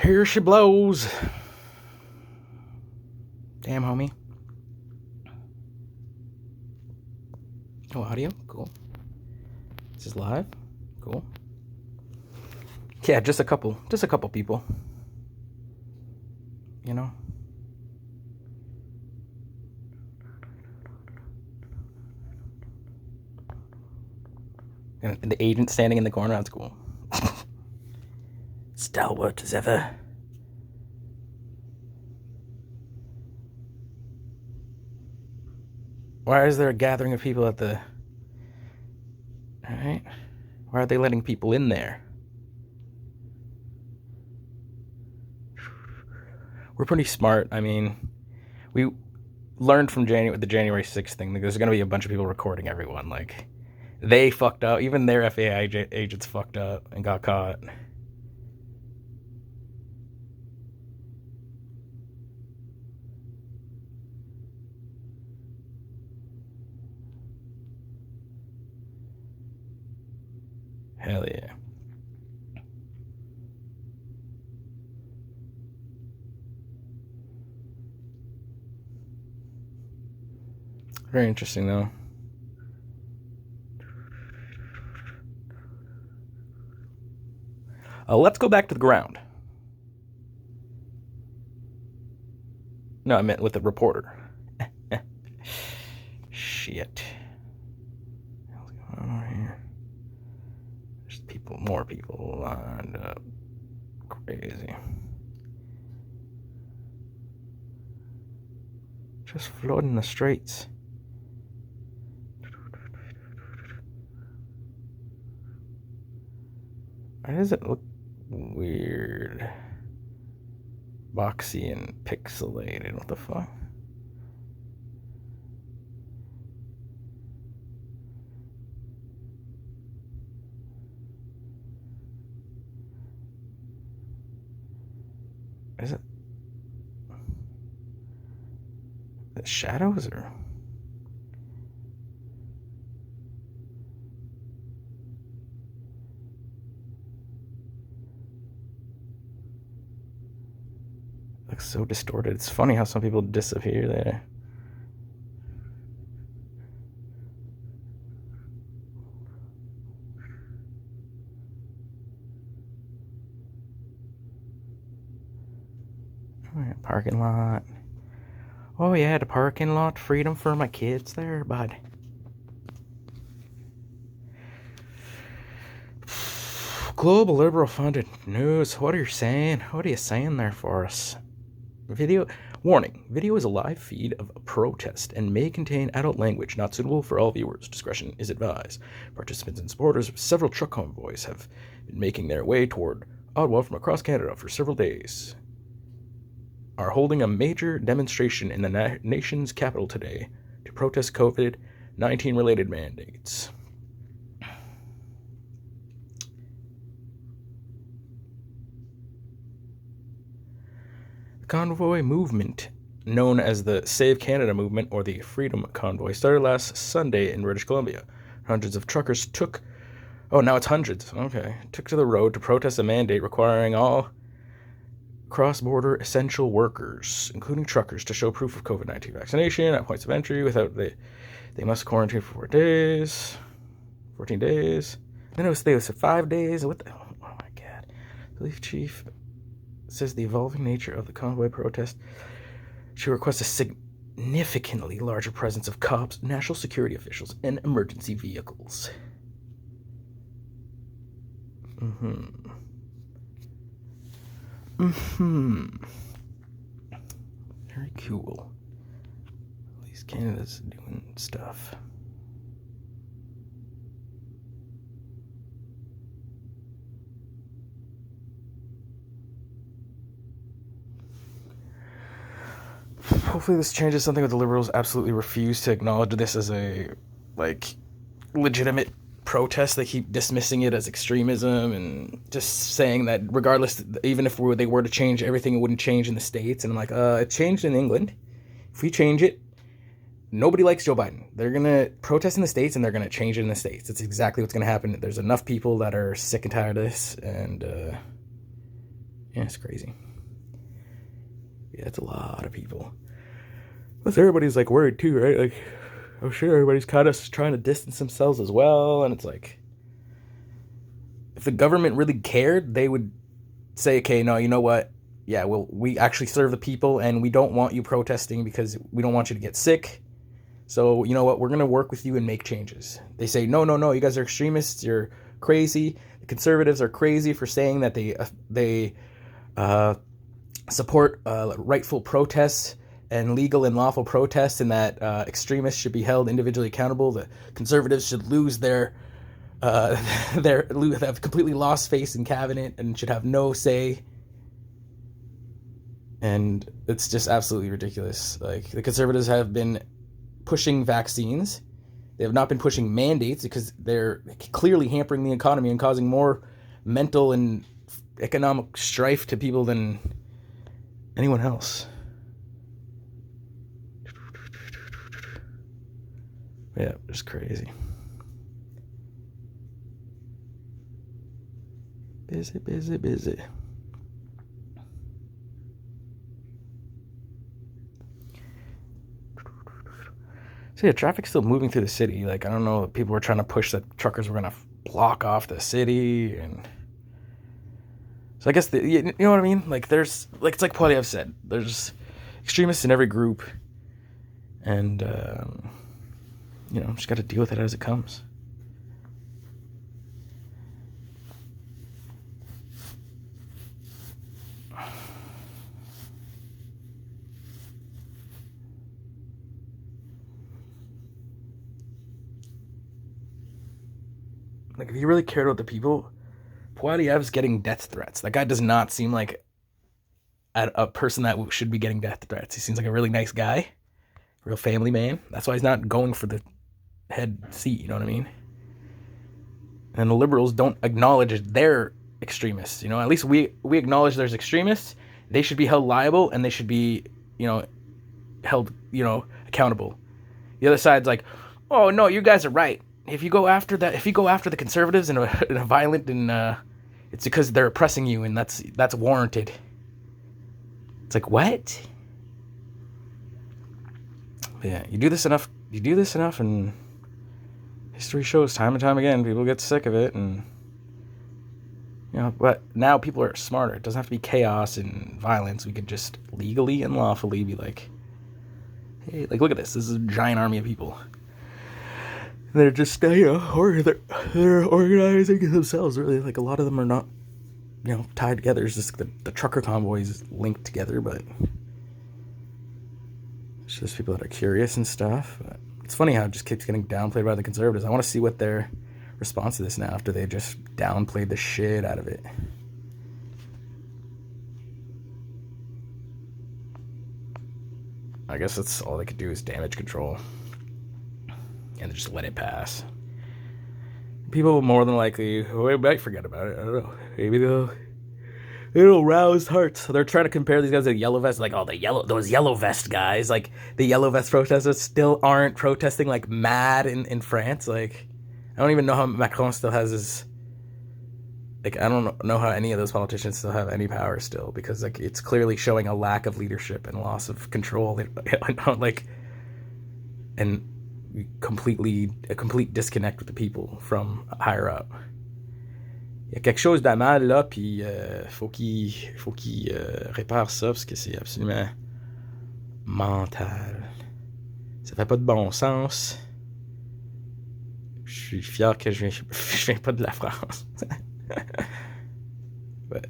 Here she blows. Damn, homie. Oh, audio? Cool. This is live? Cool. Yeah, just a couple people. You know? And the agent standing in the corner, that's cool. Stalwart as ever. Why is there a gathering of people at the... Alright. Why are they letting people in there? We're pretty smart. I mean, we learned from the January 6th thing. Like, there's going to be a bunch of people recording everyone. Like, they fucked up. Even their FAI agents fucked up and got caught. Hell yeah. Very interesting, though. Let's go back to the ground. No, I meant with the reporter. Shit. What's going on over here? There's more people lined up. Crazy. Just flooding the streets. Why does it look weird? Boxy and pixelated. What the fuck? Is it the shadows or? Looks so distorted. It's funny how some people disappear there. Right, parking lot. Oh yeah, the parking lot. Freedom for my kids there, bud. Global liberal funded news. What are you saying? What are you saying there for us? Video warning. Video is a live feed of a protest and may contain adult language not suitable for all viewers. Discretion is advised. Participants and supporters of several truck convoys have been making their way toward Ottawa from across Canada for several days. Are holding a major demonstration in the nation's capital today to protest COVID-19 related mandates. The convoy movement, known as the Save Canada movement or the Freedom Convoy, started last Sunday in British Columbia. Hundreds of truckers took to the road to protest a mandate requiring all cross-border essential workers, including truckers, to show proof of COVID-19 vaccination at points of entry. They must quarantine for 14 days. Then they said 5 days. What the? Oh my god! The police chief says the evolving nature of the convoy protest. She requests a significantly larger presence of cops, national security officials, and emergency vehicles. Very cool. At least Canada's doing stuff. Hopefully this changes something, but the Liberals absolutely refuse to acknowledge this as a, legitimate protest. They keep dismissing it as extremism and just saying that regardless, even if they were to change everything, it wouldn't change in the States. And I'm like, it changed in England. If we change it, nobody likes Joe Biden. They're going to protest in the States and they're going to change it in the States. That's exactly what's going to happen. There's enough people that are sick and tired of this. And Yeah, it's crazy. Yeah, it's a lot of people. Plus, everybody's like worried too, right? Like, I'm sure everybody's kind of trying to distance themselves as well. And it's like, if the government really cared, they would say, okay, no, you know what? Yeah, well, we actually serve the people and we don't want you protesting because we don't want you to get sick. So, you know what? We're going to work with you and make changes. They say, no, no, no, you guys are extremists. You're crazy. The conservatives are crazy for saying that they support rightful protests and legal and lawful protests, and that extremists should be held individually accountable. The conservatives should lose their have completely lost faith in cabinet and should have no say. And it's just absolutely ridiculous. Like, the conservatives have been pushing vaccines. They have not been pushing mandates because they're clearly hampering the economy and causing more mental and economic strife to people than anyone else. Yeah, it's crazy. Busy, busy, busy. So yeah, traffic's still moving through the city. Like, I don't know, people were trying to push that truckers were gonna block off the city, and so I guess you know what I mean. Like, there's like, it's like Poilievre said, there's extremists in every group, and you know, just got to deal with it as it comes. Like, if you really cared about the people, Poilievre's getting death threats. That guy does not seem like a person that should be getting death threats. He seems like a really nice guy, real family man. That's why he's not going for the head seat, you know what I mean? And the liberals don't acknowledge they're extremists. You know, at least we acknowledge there's extremists. They should be held liable and they should be, you know, held, you know, accountable. The other side's like, oh no, you guys are right. If you go after the conservatives in a violent and it's because they're oppressing you and that's warranted. It's like, what? But yeah, you do this enough and history shows time and time again, people get sick of it, and you know, but now people are smarter. It doesn't have to be chaos and violence. We could just legally and lawfully be like, hey, like, look at this. This is a giant army of people. They're just, you know, or they're organizing themselves. Really, like, a lot of them are not, you know, tied together. It's just the trucker convoys linked together, but it's just people that are curious and stuff. But it's funny how it just keeps getting downplayed by the conservatives. I want to see what their response to this now after they just downplayed the shit out of it. I guess that's all they could do is damage control and just let it pass. People more than likely might forget about it. I don't know. Maybe it'll rouse hearts. So they're trying to compare these guys to yellow vests, like, oh, those yellow vest guys, like the yellow vest protesters still aren't protesting like mad in France. Like, I don't even know how Macron still has his, like, I don't know how any of those politicians still have any power still, because like it's clearly showing a lack of leadership and loss of control. Like, and a complete disconnect with the people from higher up. Il y a quelque chose de mal là, puis faut qu'il répare ça parce que c'est absolument mental. Ça fait pas de bon sens. Je suis fier que je viens pas de la France. But,